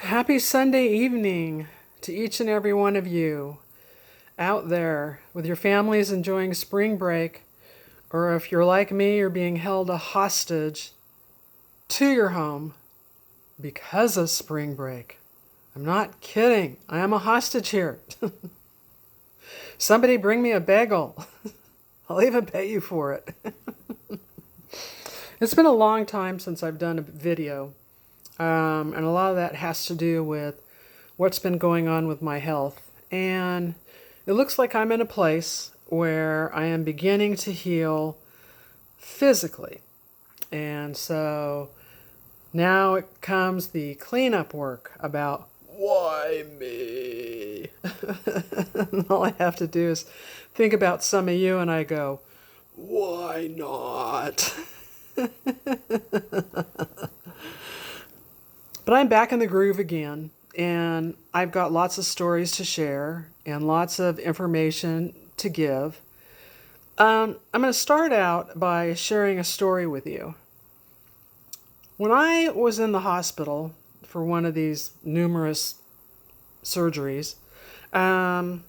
Happy Sunday evening to each and every one of you out there with your families enjoying spring break, or if you're like me, you're being held a hostage to your home because of spring break. I'm not kidding. I am a hostage here. Somebody bring me a bagel. I'll even pay you for it. It's been a long time since I've done a video, and a lot of that has to do with what's been going on with my health. And it looks like I'm in a place where I am beginning to heal physically. And so now it comes the cleanup work about why me? All I have to do is think about some of you and I go, why not? But I'm back in the groove again, and I've got lots of stories to share and lots of information to give. I'm going to start out by sharing a story with you. When I was in the hospital for one of these numerous surgeries, a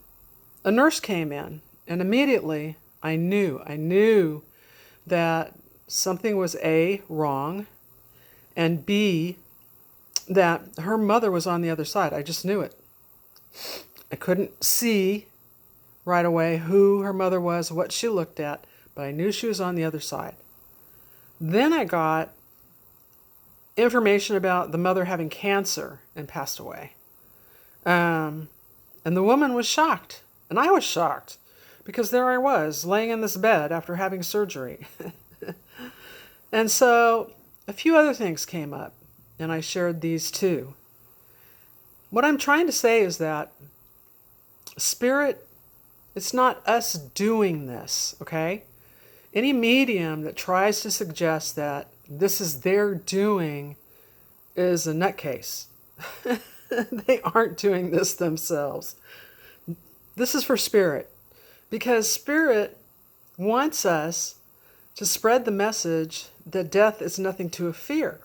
nurse came in, and immediately I knew that something was A, wrong, and B, that her mother was on the other side. I just knew it. I couldn't see right away who her mother was, what she looked at, but I knew she was on the other side. Then I got information about the mother having cancer and passed away. And the woman was shocked, and I was shocked, because there I was, laying in this bed after having surgery. And so a few other things came up, and I shared these too. What I'm trying to say is that spirit, it's not us doing this, okay? Any medium that tries to suggest that this is their doing is a nutcase. They aren't doing this themselves. This is for spirit, because spirit wants us to spread the message that death is nothing to fear.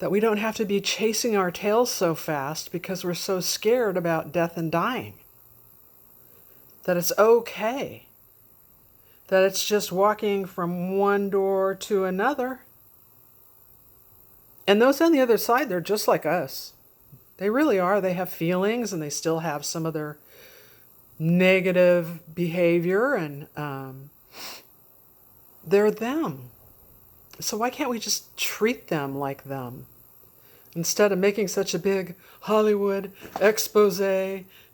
That we don't have to be chasing our tails so fast because we're so scared about death and dying. That it's okay. That it's just walking from one door to another. And those on the other side, they're just like us. They really are. They have feelings and they still have some of their negative behavior, and they're them. So why can't we just treat them like them? Instead of making such a big Hollywood expose,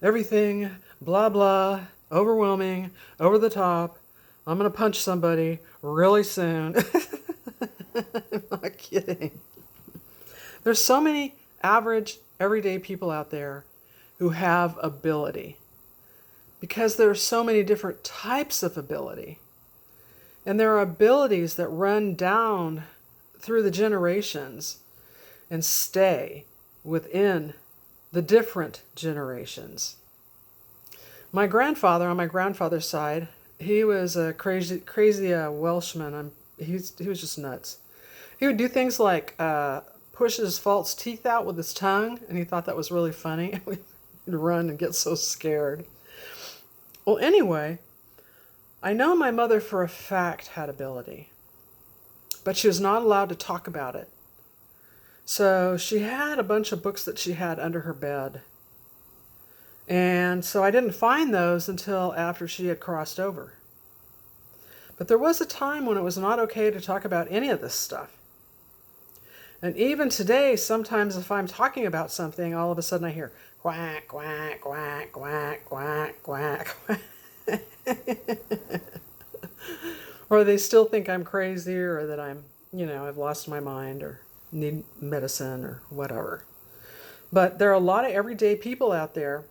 everything, blah, blah, overwhelming, over the top. I'm going to punch somebody really soon. I'm not kidding. There's so many average, everyday people out there who have ability. Because there are so many different types of ability. And there are abilities that run down through the generations and stay within the different generations. My grandfather, on my grandfather's side, he was a crazy Welshman. He was just nuts. He would do things like push his false teeth out with his tongue, and he thought that was really funny. We'd run and get so scared. Well, anyway, I know my mother for a fact had ability, but she was not allowed to talk about it. So she had a bunch of books that she had under her bed. And so I didn't find those until after she had crossed over. But there was a time when it was not okay to talk about any of this stuff. And even today, sometimes if I'm talking about something, all of a sudden I hear quack, quack, quack, quack, quack, quack, quack. Or they still think I'm crazy, or that I'm, I've lost my mind or need medicine or whatever. But there are a lot of everyday people out there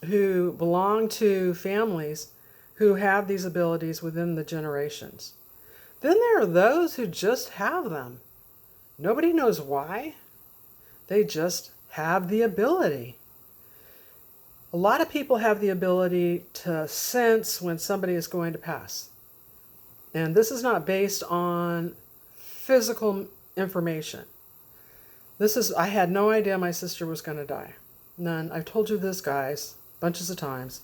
who belong to families who have these abilities within the generations. Then there are those who just have them. Nobody knows why. They just have the ability. A lot of people have the ability to sense when somebody is going to pass. And this is not based on physical information. I had no idea my sister was going to die. None. I've told you this, guys, bunches of times.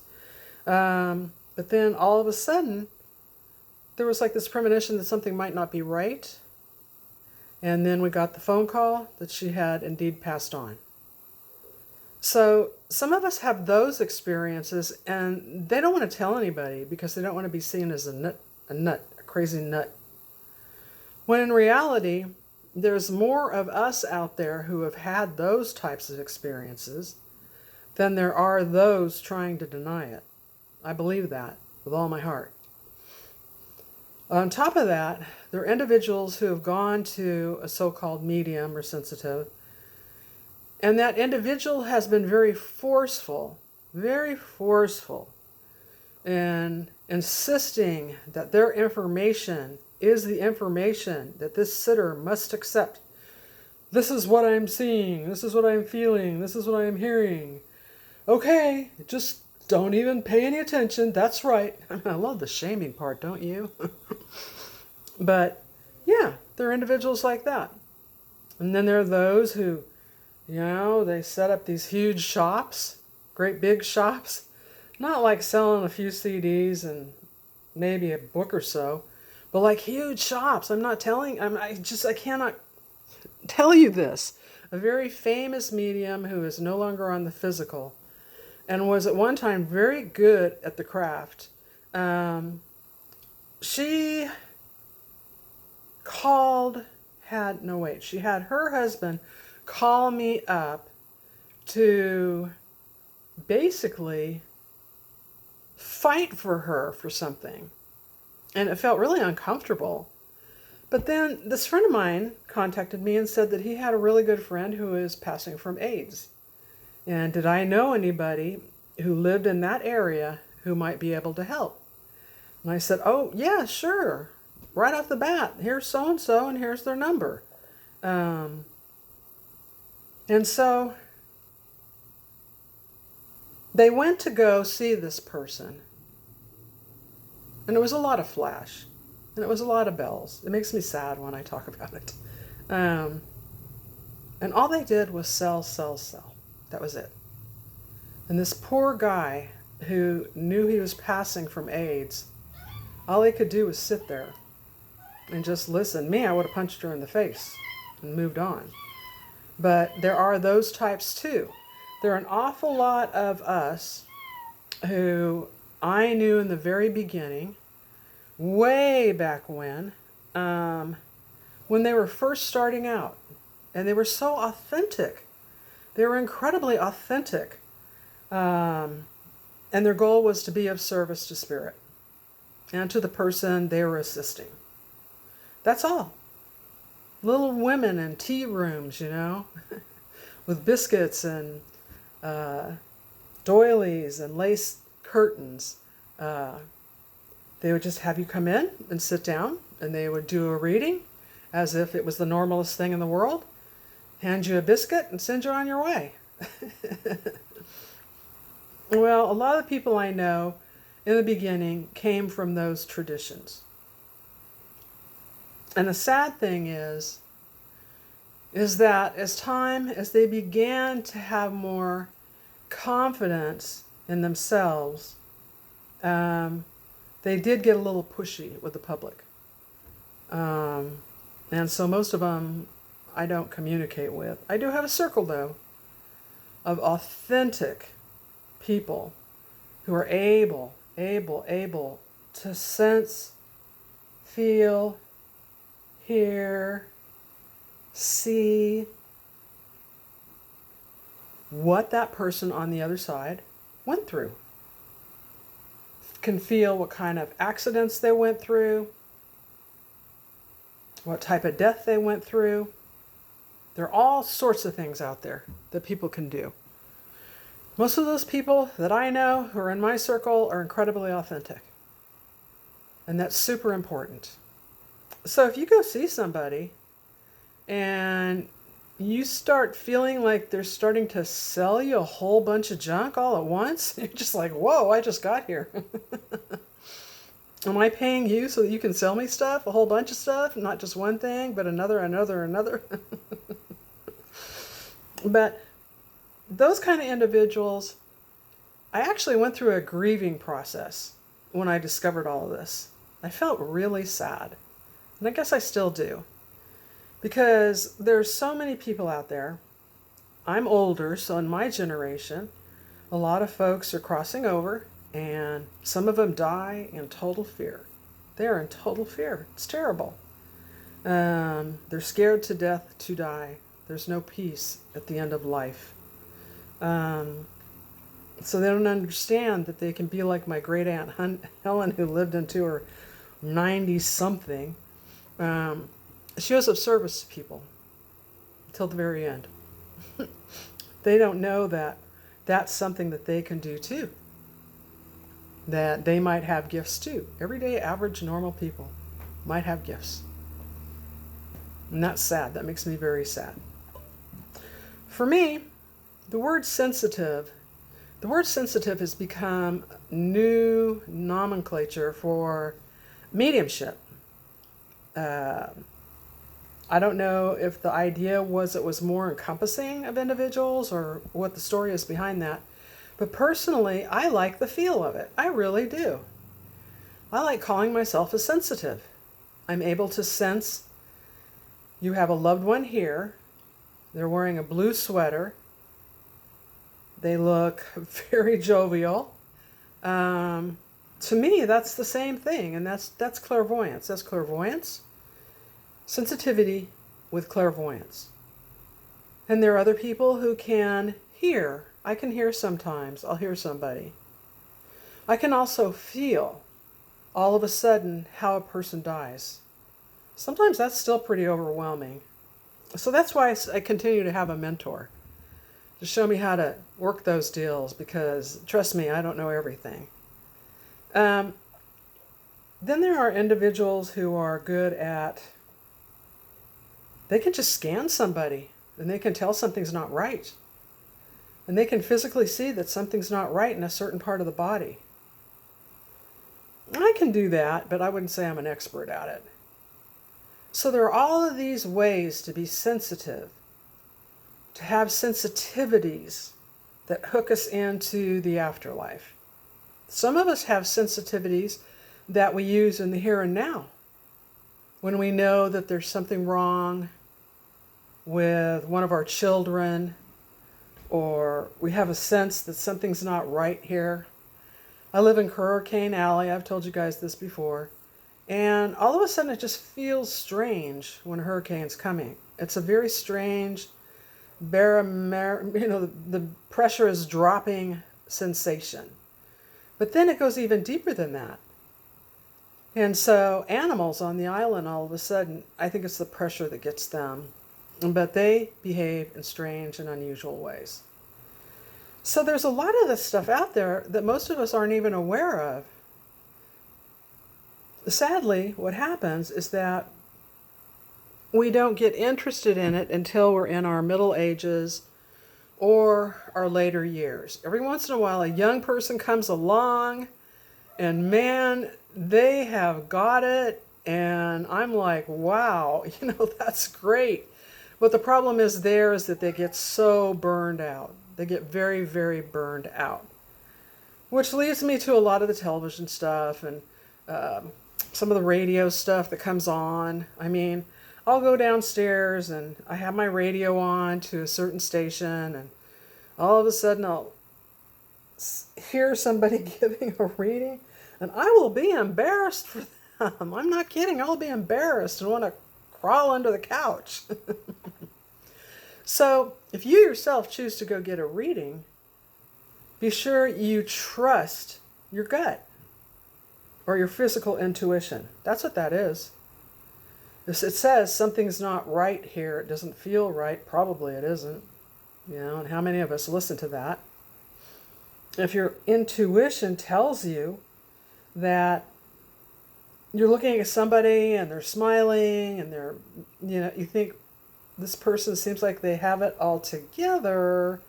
But then all of a sudden, there was like this premonition that something might not be right. And then we got the phone call that she had indeed passed on. So some of us have those experiences, and they don't want to tell anybody because they don't want to be seen as a crazy nut. When in reality, there's more of us out there who have had those types of experiences than there are those trying to deny it. I believe that with all my heart. On top of that, there are individuals who have gone to a so-called medium or sensitive, and that individual has been very forceful in insisting that their information is the information that this sitter must accept. This is what I'm seeing, this is what I'm feeling, this is what I'm hearing. Okay, just don't even pay any attention, that's right. I love the shaming part, don't you? But yeah, there are individuals like that. And then there are those who, they set up these huge shops, great big shops, not like selling a few CDs and maybe a book or so, but like huge shops. I cannot tell you this. A very famous medium who is no longer on the physical and was at one time very good at the craft. She had her husband call me up to basically fight for her for something. And it felt really uncomfortable. But then this friend of mine contacted me and said that he had a really good friend who is passing from AIDS. And did I know anybody who lived in that area who might be able to help? And I said, oh, yeah, sure. Right off the bat, here's so-and-so and here's their number. And so they went to go see this person. And it was a lot of flash. And it was a lot of bells. It makes me sad when I talk about it. And all they did was sell. That was it. And this poor guy who knew he was passing from AIDS, all he could do was sit there and just listen. Me, I would have punched her in the face and moved on. But there are those types too. There are an awful lot of us who I knew in the very beginning, way back when they were first starting out. And they were so authentic. They were incredibly authentic. And their goal was to be of service to spirit and to the person they were assisting. That's all. Little women in tea rooms, with biscuits and doilies and lace curtains. They would just have you come in and sit down, and they would do a reading as if it was the normalest thing in the world, hand you a biscuit, and send you on your way. Well, a lot of people I know in the beginning came from those traditions. And the sad thing is that as they began to have more confidence in themselves, they did get a little pushy with the public. And so most of them I don't communicate with. I do have a circle, though, of authentic people who are able to sense, feel, hear, see what that person on the other side went through. Can feel what kind of accidents they went through, what type of death they went through. There are all sorts of things out there that people can do. Most of those people that I know who are in my circle are incredibly authentic. And that's super important. So if you go see somebody and you start feeling like they're starting to sell you a whole bunch of junk all at once, you're just like, whoa, I just got here. Am I paying you so that you can sell me stuff, a whole bunch of stuff, not just one thing, but another? But those kind of individuals, I actually went through a grieving process when I discovered all of this. I felt really sad. And I guess I still do. Because there's so many people out there. I'm older, so in my generation, a lot of folks are crossing over, and some of them die in total fear. They're in total fear. It's terrible. They're scared to death to die. There's no peace at the end of life. So they don't understand that they can be like my great aunt Helen, who lived into her 90-something. She was of service to people until the very end. They don't know that that's something that they can do too. That they might have gifts too. Everyday, average, normal people might have gifts. And that's sad. That makes me very sad. For me, the word sensitive has become new nomenclature for mediumship. I don't know if the idea was it was more encompassing of individuals or what the story is behind that. But personally, I like the feel of it. I really do. I like calling myself a sensitive. I'm able to sense you have a loved one here. They're wearing a blue sweater. They look very jovial. To me, that's the same thing, and that's clairvoyance. That's clairvoyance, sensitivity with clairvoyance. And there are other people who can hear. I can hear sometimes. I'll hear somebody. I can also feel all of a sudden how a person dies. Sometimes that's still pretty overwhelming. So that's why I continue to have a mentor to show me how to work those deals, because trust me, I don't know everything. Then there are individuals who are good at, they can just scan somebody and they can tell something's not right. And they can physically see that something's not right in a certain part of the body. I can do that, but I wouldn't say I'm an expert at it. So there are all of these ways to be sensitive, to have sensitivities that hook us into the afterlife. Some of us have sensitivities that we use in the here and now. When we know that there's something wrong with one of our children, or we have a sense that something's not right here. I live in Hurricane Alley. I've told you guys this before. And all of a sudden it just feels strange when a hurricane's coming. It's a very strange, the pressure is dropping sensation. But then it goes even deeper than that. And so animals on the island, all of a sudden, I think it's the pressure that gets them. But they behave in strange and unusual ways. So there's a lot of this stuff out there that most of us aren't even aware of. Sadly, what happens is that we don't get interested in it until we're in our middle ages or our later years. Every once in a while, a young person comes along and man, they have got it. And I'm like, wow, that's great. But the problem is that they get so burned out. They get very, very burned out. Which leads me to a lot of the television stuff and some of the radio stuff that comes on. I mean, I'll go downstairs and I have my radio on to a certain station, and all of a sudden I'll hear somebody giving a reading, and I will be embarrassed for them. I'm not kidding. I'll be embarrassed and want to crawl under the couch. So if you yourself choose to go get a reading, be sure you trust your gut or your physical intuition. That's what that is. It says something's not right here. It doesn't feel right. Probably it isn't. And how many of us listen to that? If your intuition tells you that you're looking at somebody and they're smiling and they're, you think this person seems like they have it all together,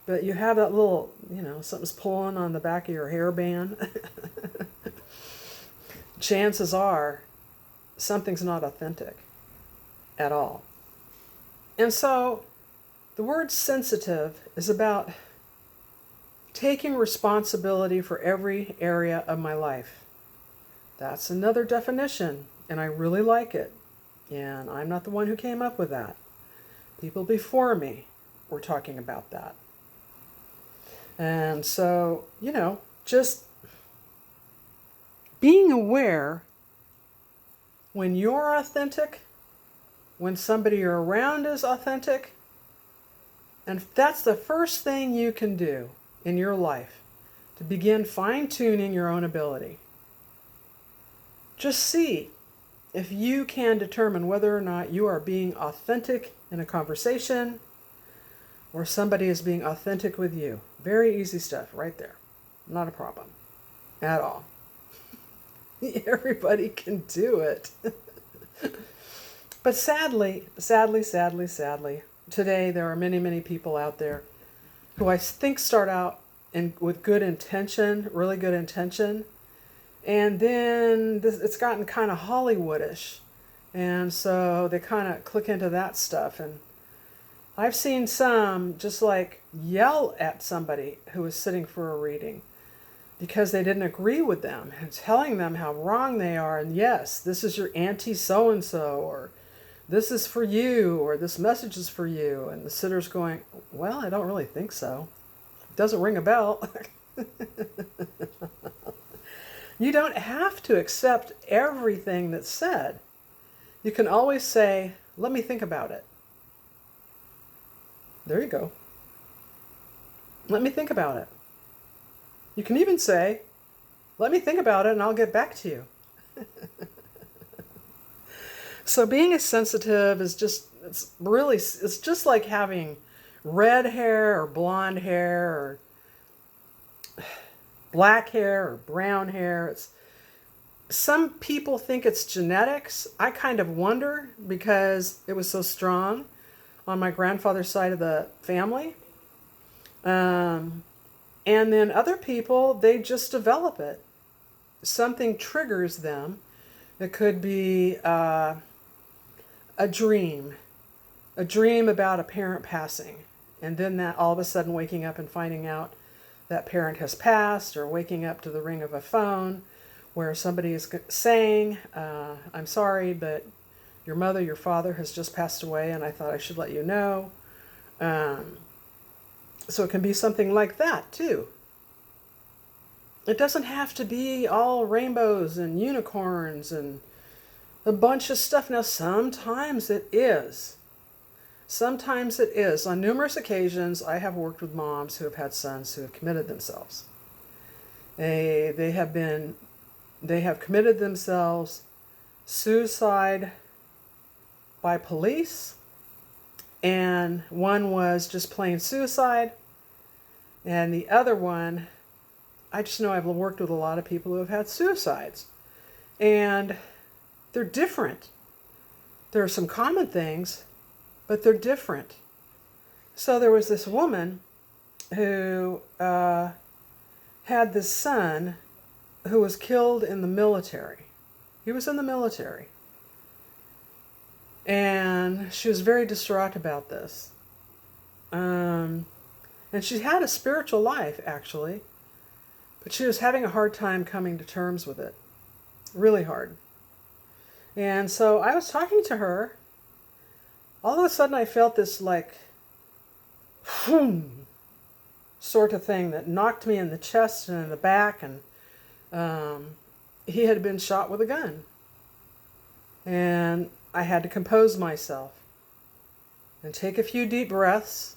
but you have that little, something's pulling on the back of your hairband. Chances are something's not authentic at all. And so The word sensitive is about taking responsibility for every area of my life. That's another definition, and I really like it. And I'm not the one who came up with that. People before me were talking about that. And so, just being aware when you're authentic, when somebody you're around is authentic, and that's the first thing you can do in your life to begin fine-tuning your own ability. Just see if you can determine whether or not you are being authentic in a conversation or somebody is being authentic with you. Very easy stuff right there. Not a problem at all. Everybody can do it. But sadly, today there are many, many people out there who I think start out with good intention, really good intention, and then it's gotten kind of Hollywoodish, and so they kind of click into that stuff. And I've seen some just like yell at somebody who was sitting for a reading because they didn't agree with them and telling them how wrong they are. And yes, this is your auntie so-and-so, or this is for you, or this message is for you. And the sitter's going, well, I don't really think so. It doesn't ring a bell. You don't have to accept everything that's said. You can always say, let me think about it. There you go. Let me think about it. You can even say, let me think about it and I'll get back to you. So being as sensitive is it's just like having red hair or blonde hair or black hair or brown hair. Some people think it's genetics. I kind of wonder because it was so strong on my grandfather's side of the family. And then other people, they just develop it. Something triggers them. It could be a dream about a parent passing. And then that all of a sudden waking up and finding out that parent has passed, or waking up to the ring of a phone where somebody is saying, I'm sorry, but your mother, your father has just passed away and I thought I should let you know. So it can be something like that too. It doesn't have to be all rainbows and unicorns and a bunch of stuff. Now, sometimes it is. Sometimes it is. On numerous occasions, I have worked with moms who have had sons who have committed themselves. They have committed themselves suicide by police, and one was just plain suicide, and the other one, I just know I've worked with a lot of people who have had suicides, and they're different. There are some common things, but they're different. So there was this woman who had this son who was killed in the military. He was in the military. And she was very distraught about this. And she had a spiritual life, actually. But she was having a hard time coming to terms with it. Really hard. And so I was talking to her. All of a sudden I felt this like, sort of thing that knocked me in the chest and in the back. And he had been shot with a gun. And I had to compose myself and take a few deep breaths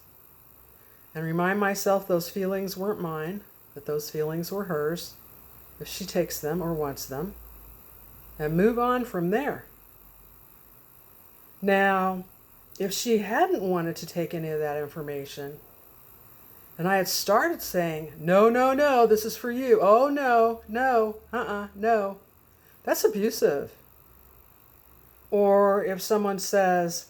and remind myself those feelings weren't mine, that those feelings were hers, if she takes them or wants them, and move on from there. Now, if she hadn't wanted to take any of that information, and I had started saying, no, no, no, this is for you. Oh, no, no, no. That's abusive. Or if someone says,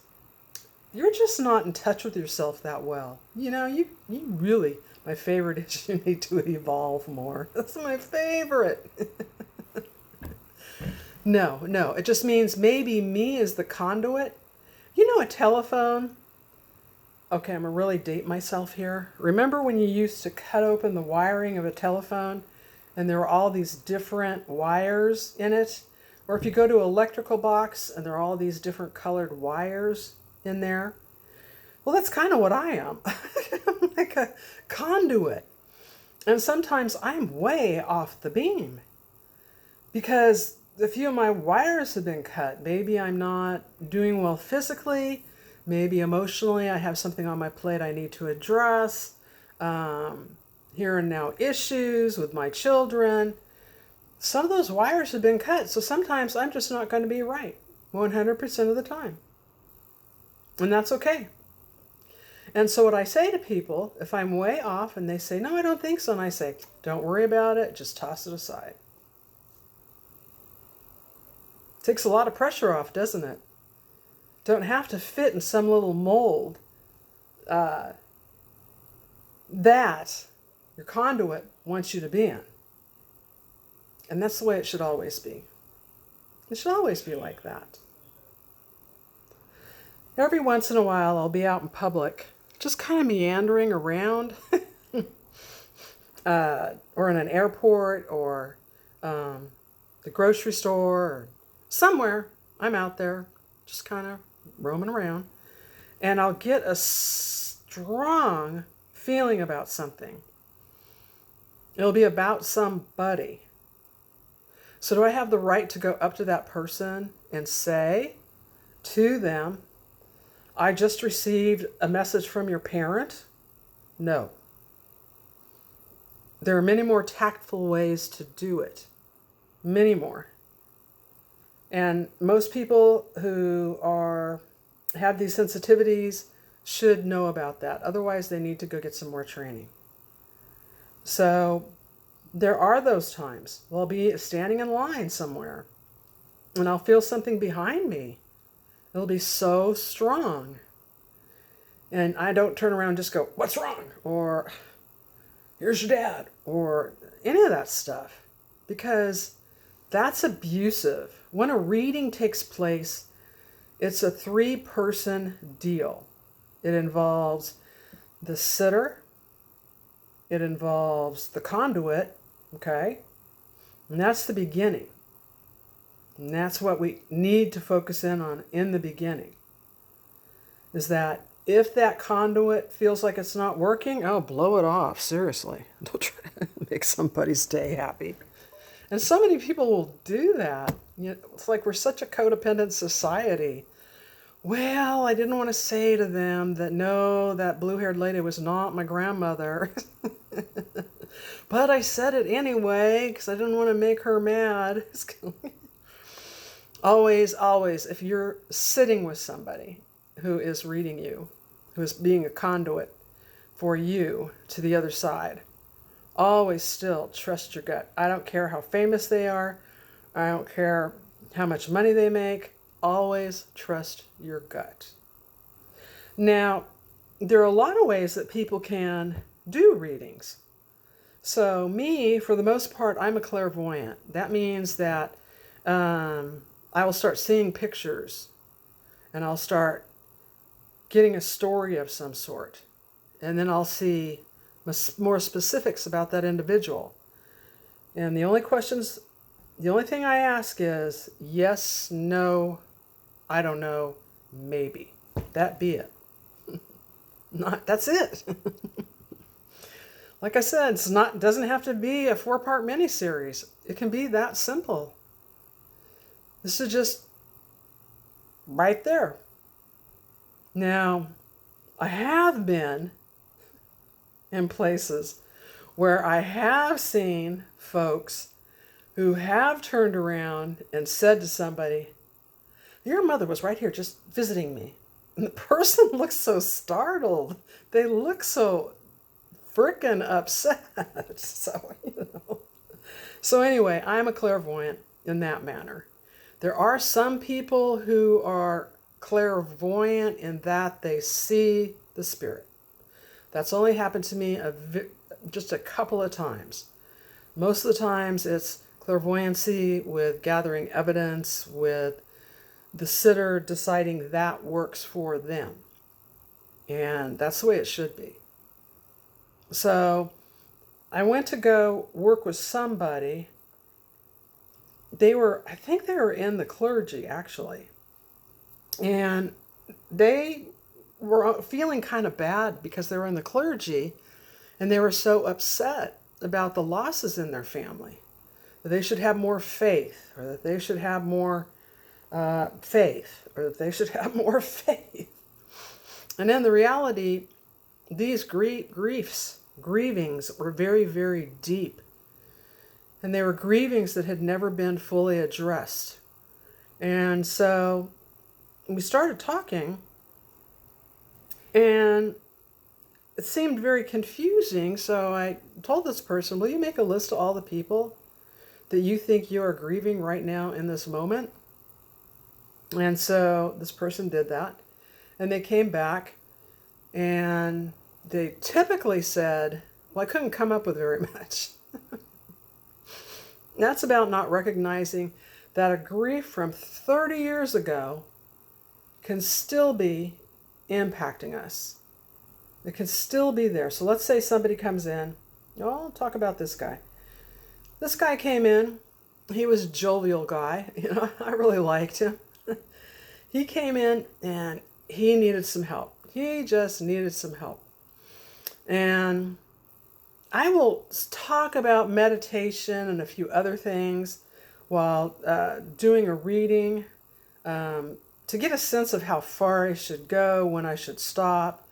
you're just not in touch with yourself that well. You know, you really, my favorite is you need to evolve more. That's my favorite. No, it just means maybe me as the conduit. You know, a telephone, Okay, I'm going to really date myself here. Remember when you used to cut open the wiring of a telephone and there were all these different wires in it? Or if you go to an electrical box and there are all these different colored wires in there? Well, that's kind of what I am. I'm like a conduit. And sometimes I'm way off the beam because a few of my wires have been cut. Maybe I'm not doing well physically. Maybe emotionally I have something on my plate I need to address. Here and now issues with my children. Some of those wires have been cut. So sometimes I'm just not going to be right 100% of the time. And that's okay. And so what I say to people, if I'm way off and they say, no, I don't think so. And I say, don't worry about it. Just toss it aside. Takes a lot of pressure off, doesn't it? Don't have to fit in some little mold that your conduit wants you to be in. And that's the way it should always be. It should always be like that. Every once in a while, I'll be out in public, just kind of meandering around, or in an airport, or the grocery store, or somewhere. I'm out there, just kind of roaming around, and I'll get a strong feeling about something. It'll be about somebody. So do I have the right to go up to that person and say to them, I just received a message from your parent? No. There are many more tactful ways to do it. Many more. And most people who have these sensitivities should know about that. Otherwise, they need to go get some more training. So there are those times. I'll be standing in line somewhere and I'll feel something behind me. It'll be so strong. And I don't turn around and just go, what's wrong? Or here's your dad. Or any of that stuff. Because that's abusive. When a reading takes place, it's a 3-person deal. It involves the sitter. It involves the conduit. Okay? And that's the beginning. And that's what we need to focus in on in the beginning. Is that if that conduit feels like it's not working, oh, blow it off. Seriously. Don't try to make somebody's day happy. And so many people will do that. It's like we're such a codependent society. Well, I didn't want to say to them that, no, that blue-haired lady was not my grandmother. But I said it anyway because I didn't want to make her mad. Always, always, if you're sitting with somebody who is reading you, who is being a conduit for you to the other side, always still trust your gut. I don't care how famous they are. I don't care how much money they make. Always trust your gut. Now, there are a lot of ways that people can do readings. So me, for the most part, I'm a clairvoyant. That means that I will start seeing pictures and I'll start getting a story of some sort. And then I'll see more specifics about that individual. And the only thing I ask is yes, no, I don't know, maybe. That be it. That's it. Like I said, doesn't have to be a 4-part miniseries. It can be that simple. This is just right there. Now, I have been in places where I have seen folks who have turned around and said to somebody, your mother was right here just visiting me. And the person looks so startled. They look so frickin' upset. So anyway, I'm a clairvoyant in that manner. There are some people who are clairvoyant in that they see the spirit. That's only happened to me just a couple of times. Most of the times it's clairvoyancy with gathering evidence, with the sitter deciding that works for them. And that's the way it should be. So I went to go work with somebody. I think they were in the clergy, actually. And they were feeling kind of bad because they were in the clergy and they were so upset about the losses in their family. That they should have more faith, or that they should have more faith, or that they should have more faith. And in the reality, these grievings were very, very deep. And they were grievings that had never been fully addressed. And so we started talking, and it seemed very confusing. So I told this person, will you make a list of all the people that you think you are grieving right now in this moment? And so this person did that. And they came back, and they typically said, well, I couldn't come up with very much. That's about not recognizing that a grief from 30 years ago can still be impacting us. It can still be there. So let's say somebody comes in. Oh, I'll talk about this guy. This guy came in. He was a jovial guy. I really liked him. He came in and he needed some help. He just needed some help. And I will talk about meditation and a few other things while doing a reading to get a sense of how far I should go, when I should stop.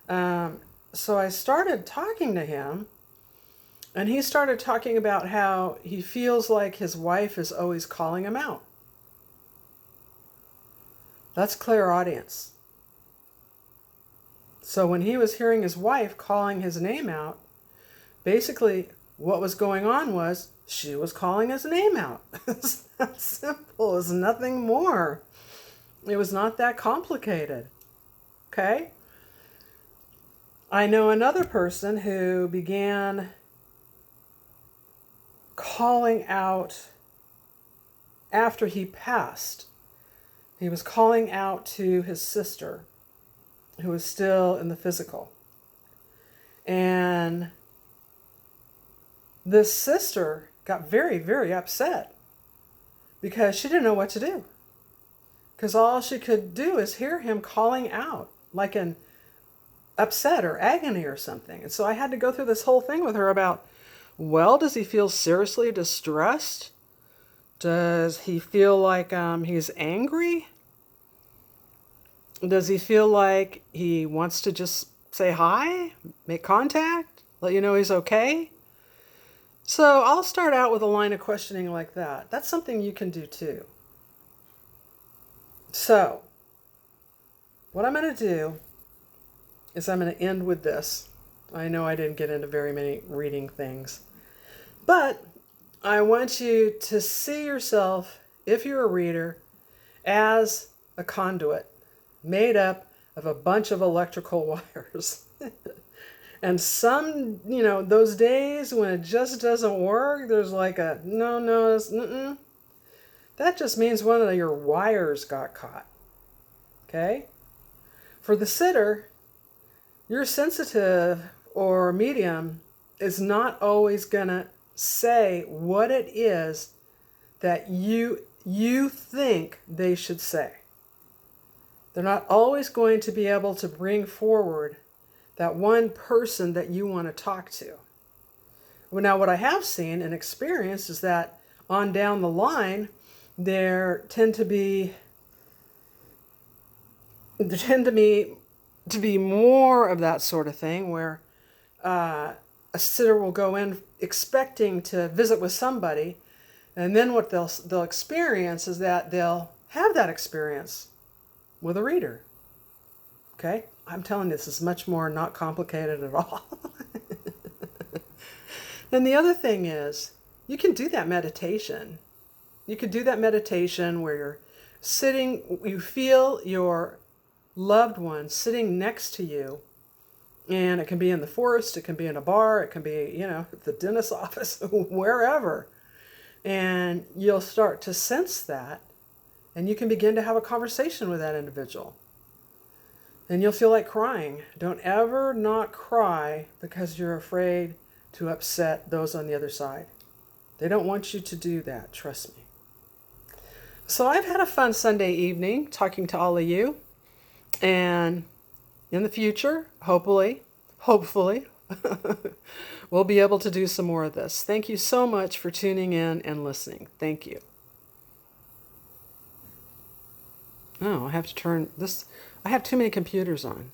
So I started talking to him, and he started talking about how he feels like his wife is always calling him out. That's clairaudience. So when he was hearing his wife calling his name out, basically what was going on was she was calling his name out. It's that simple. It's nothing more. It was not that complicated. Okay? I know another person who began calling out after he passed. He was calling out to his sister, who was still in the physical. And this sister got very, very upset because she didn't know what to do. Because all she could do is hear him calling out, like in upset or agony or something. And so I had to go through this whole thing with her about, well, does he feel seriously distressed? Does he feel like he's angry? Does he feel like he wants to just say hi, make contact, let you know he's okay? So I'll start out with a line of questioning like that. That's something you can do too. So what I'm going to do is I'm going to end with this. I know I didn't get into very many reading things, but I want you to see yourself, if you're a reader, as a conduit made up of a bunch of electrical wires. And some, those days when it just doesn't work, there's like a no, that just means one of your wires got caught. Okay? For the sitter, your sensitive or medium is not always going to say what it is that you think they should say. They're not always going to be able to bring forward that one person that you want to talk to. Well, now what I have seen and experienced is that on down the line, there tend to be more of that sort of thing where a sitter will go in expecting to visit with somebody, and then what they'll experience is that they'll have that experience with a reader. Okay? I'm telling you, this is much more not complicated at all. And the other thing is, you can do that meditation. You could do that meditation where you're sitting, you feel your loved one sitting next to you, and it can be in the forest, it can be in a bar, it can be, at the dentist's office, wherever. And you'll start to sense that, and you can begin to have a conversation with that individual. And you'll feel like crying. Don't ever not cry because you're afraid to upset those on the other side. They don't want you to do that, trust me. So I've had a fun Sunday evening talking to all of you. And in the future, hopefully, we'll be able to do some more of this. Thank you so much for tuning in and listening. Thank you. Oh, I have to turn this. I have too many computers on.